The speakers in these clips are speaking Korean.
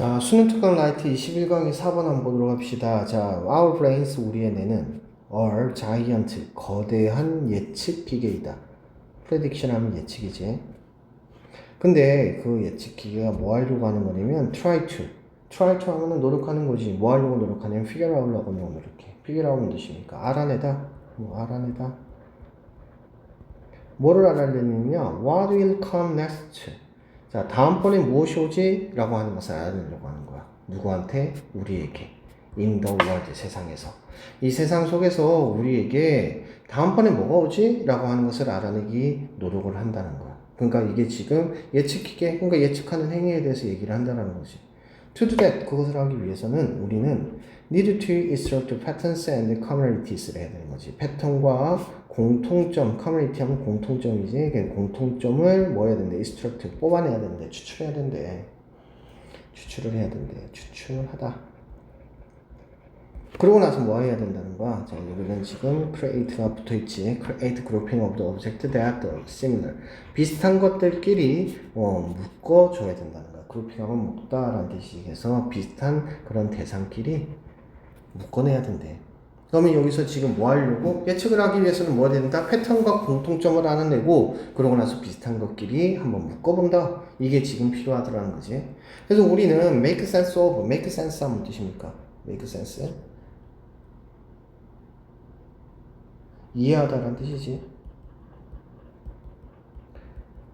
자, 수능 특강 라이트 21강의 4번 한번 보도록 합시다. 자, our brains, 우리의 뇌는 are giant, 거대한 예측 기계이다. prediction 하면 예측이지. 근데 그 예측 기계가 뭐 하려고 하는 거냐면 try to 하면은 노력하는 거지. 뭐 하려고 노력하냐면 figure out라고 노력해. figure out은 뜻이니까 알아내다. 알아내다. 뭐를 알아내냐면 what will come next. 자, 다음번에 무엇이 오지? 라고 하는 것을 알아내려고 하는 거야. 누구한테? 우리에게. In the world, 세상에서. 이 세상 속에서 우리에게 다음번에 뭐가 오지? 라고 하는 것을 알아내기 노력을 한다는 거야. 그러니까 이게 지금 예측기계, 그러니까 예측하는 행위에 대해서 얘기를 한다는 거지. To do that, 그것을 하기 위해서는 우리는 need to instruct patterns and commonalitties를 해야 되는 거지. 패턴과 공통점, commonality 하면 공통점이지. 공통점을 뭐 해야 된대? instruct, 뽑아내야 된대. 추출해야 된대. 추출을 해야 된대. 추출하다. 그러고 나서 뭐 해야 된다는 거야? 자, 여기는 지금 create가 붙어있지. create grouping of the object that are similar. 비슷한 것들끼리 묶어줘야 된다는 거야. grouping하면 묶다라는 뜻이 해서 비슷한 그런 대상끼리 묶어내야 된대. 그러면 여기서 지금 뭐 하려고? 예측을 하기 위해서는 뭐 해야 된다? 패턴과 공통점을 알아내고 그러고 나서 비슷한 것끼리 한번 묶어본다. 이게 지금 필요하더라는 거지. 그래서 우리는 make sense of, make sense 하면 뜻입니까? make sense? 이해하다라는 뜻이지.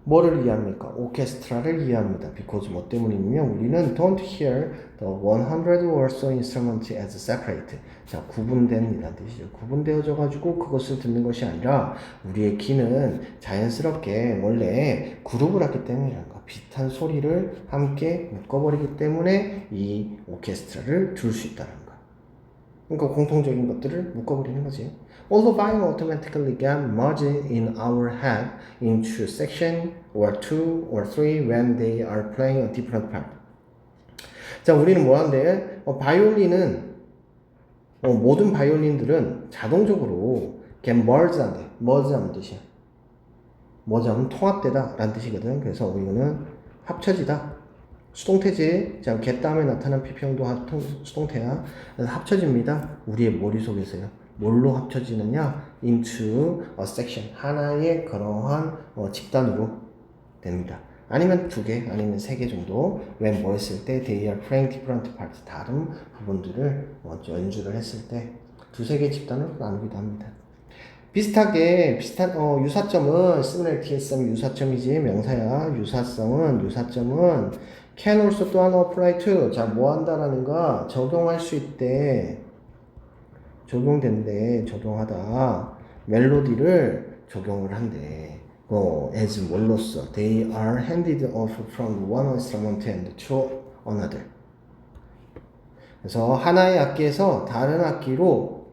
뭐를 이해합니까? 오케스트라를 이해합니다. because 뭐 때문이냐면 우리는 don't hear the 100 or so instruments as separate. 자, 구분된 이란 뜻이죠. 구분되어져 가지고 그것을 듣는 것이 아니라 우리의 귀는 자연스럽게 원래 그룹을 하기 때문이라는 거. 비슷한 소리를 함께 묶어버리기 때문에 이 오케스트라를 들을 수 있다는 거. 그러니까 공통적인 것들을 묶어버리는 거지. Although buying automatically get merged in our head into section or two or three when they are playing a different part. 자, 우리는 뭐 하는데? 바이올린은 모든 바이올린들은 자동적으로 get merged 한대. merge 하는 뜻이야. merge 하면 통합되다 라는 뜻이거든. 그래서 이거는 합쳐지다. 수동태지. 자, get 다음에 나타난 피평도 수동태야. 그래서 합쳐집니다. 우리의 머릿속에서요. 뭘로 합쳐지느냐? into a section. 하나의 그러한 집단으로 됩니다. 아니면 두 개, 아니면 세 개 정도. when 뭐 했을 때 they are playing different parts. 다른 부분들을 연주를 했을 때 두세 개 집단으로 나누기도 합니다. 비슷한 유사점은 similarity 했으면 유사점이지. 명사야. 유사점은 can also 또한 apply to. 자, 뭐 한다라는 거? 적용할 수 있대. 적용된대. 적용하다. 멜로디를 적용을 한대. as 뭘로써? They are handed off from one instrument and to another. 그래서 하나의 악기에서 다른 악기로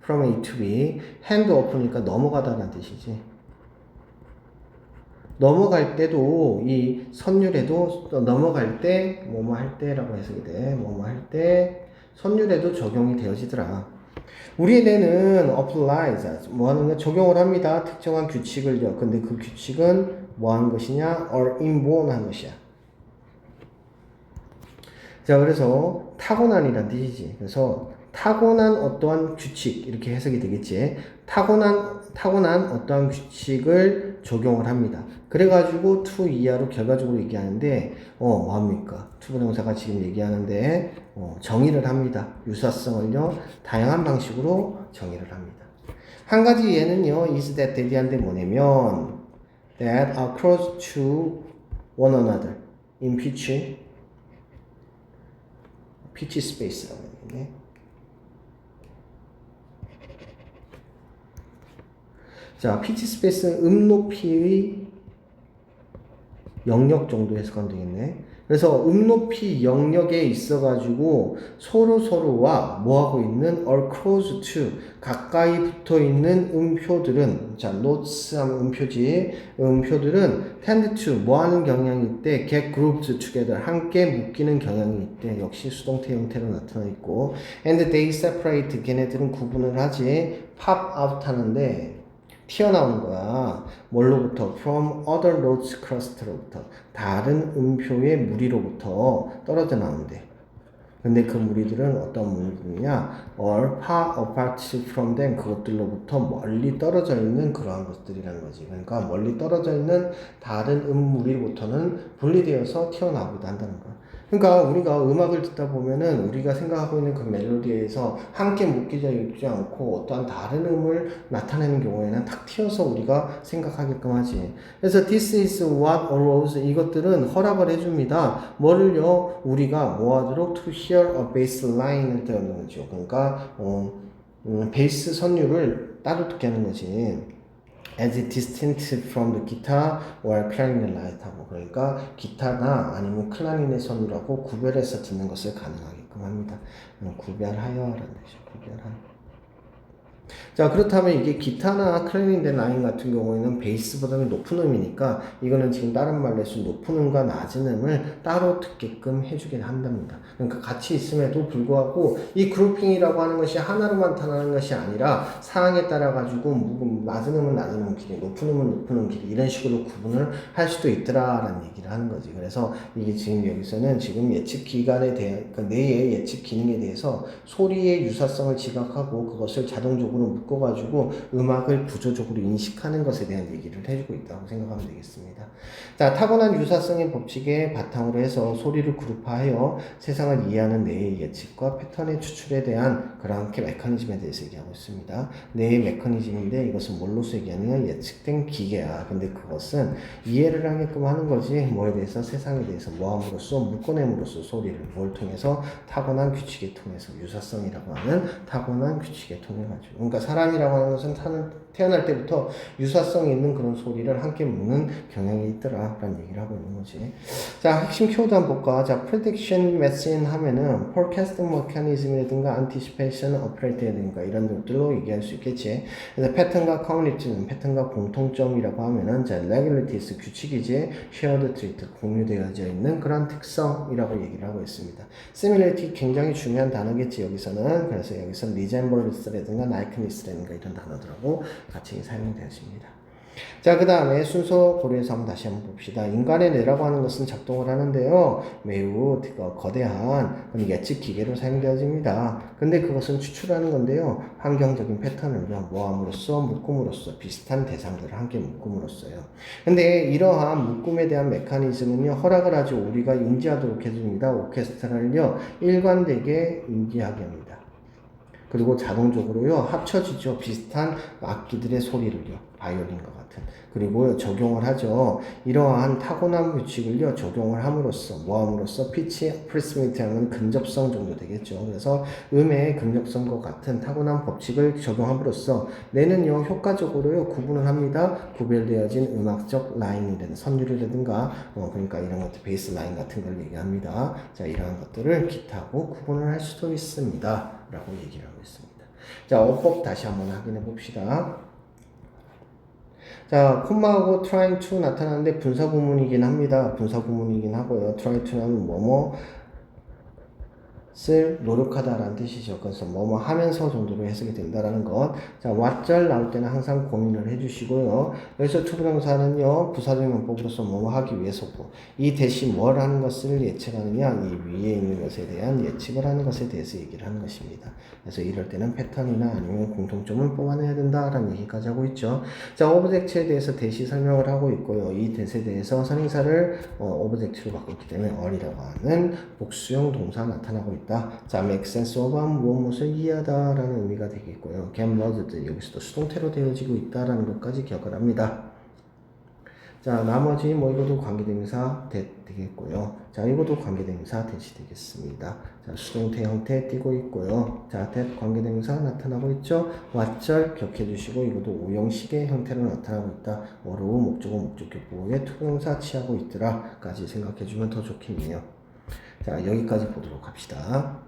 from A to B. hand off니까 넘어가다라는 뜻이지. 넘어갈 때도 이 선율에도 넘어갈 때 뭐뭐 할 때라고 해석이 돼. 뭐뭐 할 때 선율에도 적용이 되어지더라. 우리의 뇌는 apply, 뭐 하는 거 적용을 합니다. 특정한 규칙을요. 근데 그 규칙은 뭐 하는 것이냐? or inborn 한 것이야. 자, 그래서 타고난이란 뜻이지. 그래서 타고난 어떠한 규칙 이렇게 해석이 되겠지. 타고난 어떠한 규칙을 적용을 합니다. 그래가지고 to 이하로 결과적으로 얘기하는데 뭐합니까? to 부동사가 지금 얘기하는데 정의를 합니다. 유사성을요 다양한 방식으로 정의를 합니다. 한 가지 예는요 is that 대비한데 뭐냐면 that are close to one another in pitch space라고 얘기했네. 자, 피치 스페이스는 높이의 영역 정도 해석하면 되겠네. 그래서 높이 영역에 있어가지고 서로와 뭐하고 있는 are close to 가까이 붙어 있는 음표들은 자, notes 하면 음표지. 음표들은 tend to 뭐 하는 경향이 있대? get grouped together 함께 묶이는 경향이 있대. 역시 수동태 형태로 나타나 있고 and they separate 걔네들은 구분을 하지 pop out 하는데 튀어나오는 거야. 뭘로부터? From other notes cluster로부터. 다른 음표의 무리로부터 떨어져 나온대. 근데 그 무리들은 어떤 무리들이냐? All far apart from them. 그것들로부터 멀리 떨어져 있는 그러한 것들이라는 거지. 그러니까 멀리 떨어져 있는 다른 무리로부터는 분리되어서 튀어나오기도 한다는 거야. 그러니까 우리가 음악을 듣다 보면은 우리가 생각하고 있는 그 멜로디에서 함께 묶여져 있지 않고 어떠한 다른 음을 나타내는 경우에는 탁 튀어서 우리가 생각하게끔 하지. 그래서 this is what arose. 이것들은 허락을 해줍니다. 뭐를요? 우리가 뭐하도록 to hear a bass line을 듣는 거죠. 그러니까 베이스 선율을 따로 듣게 하는 거지. as distinct from the guitar or clarinet 하고 그러니까 기타나 아니면 클라리넷 선율하고 구별해서 듣는 것을 가능하게끔 합니다. 구별하여라는 뜻이죠. 구별하여. 자, 그렇다면 이게 기타나 클래리넷 라인 같은 경우에는 베이스보다는 높은 음이니까 이거는 지금 다른 말로 해서 높은 음과 낮은 음을 따로 듣게끔 해주긴 한답니다. 그러니까 같이 있음에도 불구하고 이 그룹핑이라고 하는 것이 하나로만 나타나는 것이 아니라 상황에 따라 가지고 낮은 음은 낮은 음 길이, 높은 음은 높은 음 길이 이런 식으로 구분을 할 수도 있더라라는 얘기를 하는 거지. 그래서 이게 지금 여기서는 지금 예측 기간에 대한 그러니까 뇌의 예측 기능에 대해서 소리의 유사성을 지각하고 그것을 자동적으로 묶어가지고 음악을 구조적으로 인식하는 것에 대한 얘기를 해주고 있다고 생각하면 되겠습니다. 자, 타고난 유사성의 법칙에 바탕으로 해서 소리를 그룹화하여 세상을 이해하는 뇌의 예측과 패턴의 추출에 대한 그러한 메커니즘에 대해서 얘기하고 있습니다. 뇌의 메커니즘인데 이것은 뭘로서 얘기하냐면 예측된 기계야. 근데 그것은 이해를 하게끔 하는 거지 뭐에 대해서 세상에 대해서 뭐함으로써 묶어냄으로써 소리를 뭘 통해서 타고난 규칙에 통해서 유사성이라고 하는 타고난 규칙에 통해 가지고 그러니까 사람이라고 하는 것은 태어날 때부터 유사성이 있는 그런 소리를 함께 묶는 경향이 있더라라는 얘기를 하고 있는 거지. 자, 핵심 키워드 한번 볼까? 자, prediction machine 하면은 forecast mechanism이라든가 anticipation operator이라든가 이런 것들로 얘기할 수 있겠지. 그래서 패턴과 커뮤니티는 패턴과 공통점이라고 하면은 자, regularities 규칙이지, shared trait 공유되어져 있는 그런 특성이라고 얘기를 하고 있습니다. similarity 굉장히 중요한 단어겠지 여기서는. 그래서 여기서 resemblance likeness라든가 이런 단어들하고 같이 사용되어집니다. 자, 그 다음에 순서 고려해서 다시 한번 봅시다. 인간의 뇌라고 하는 것은 작동을 하는데요. 매우 거대한 예측 기계로 사용되어집니다. 근데 그것은 추출하는 건데요. 환경적인 패턴을 모함으로써 묶음으로써 비슷한 대상들을 함께 묶음으로써요. 근데 이러한 묶음에 대한 메커니즘은요. 허락을 하지 우리가 인지하도록 해줍니다. 오케스트라를요. 일관되게 인지하게 합니다. 그리고 자동적으로요 합쳐지죠. 비슷한 악기들의 소리를요. 바이올린과 같은. 그리고 적용을 하죠. 이러한 타고난 규칙을요 적용을 함으로써 뭐함으로써 피치 프리스미티 하면 근접성 정도 되겠죠. 그래서 음의 근접성과 같은 타고난 법칙을 적용함으로써 뇌는요 효과적으로요 구분을 합니다. 구별되어진 음악적 라인이라든가 선율이라든가 그러니까 이런 것들 베이스 라인 같은 걸 얘기합니다. 자, 이러한 것들을 기타하고 구분을 할 수도 있습니다. 라고 얘기를 하고 있습니다. 자, 어법 다시 한번 확인해 봅시다. 자, 콤마하고 trying to 나타나는데 분사 구문이긴 합니다. 분사 구문이긴 하고요. try to는 뭐뭐 쓸 노력하다라는 뜻이죠. 그래서 뭐뭐 하면서 정도로 해석이 된다라는 것. 자, 왓절 나올 때는 항상 고민을 해주시고요. 여기서 투부정사는요 부사적 용법으로서 뭐뭐 하기 위해서고 이 대신 뭘 하는 것을 예측하느냐 이 위에 있는 것에 대한 예측을 하는 것에 대해서 얘기를 하는 것입니다. 그래서 이럴 때는 패턴이나 아니면 공통점을 뽑아내야 된다라는 얘기까지 하고 있죠. 자, 오브젝트에 대해서 대시 설명을 하고 있고요. 이 대시에 대해서 선행사를 오브젝트로 바꿨기 때문에 all이라고 하는 복수형 동사 나타나고 있다. 자, make sense of 무엇을 이해하다라는 의미가 되겠고요. get merged 여기서도 수동태로 되어지고 있다라는 것까지 기억을 합니다. 자, 나머지 이것도 관계대명사 되겠고요. 자, 이것도 관계대명사 대시 되겠습니다. 자, 수동태 형태 띄고 있고요. 자, that 관계대명사 나타나고 있죠. 왓절 기억해 주시고 이것도 오형식의 형태로 나타나고 있다. 어로우 목적어 목적격보에 투부정사 취하고 있더라까지 생각해 주면 더 좋겠네요. 자, 여기까지 보도록 합시다.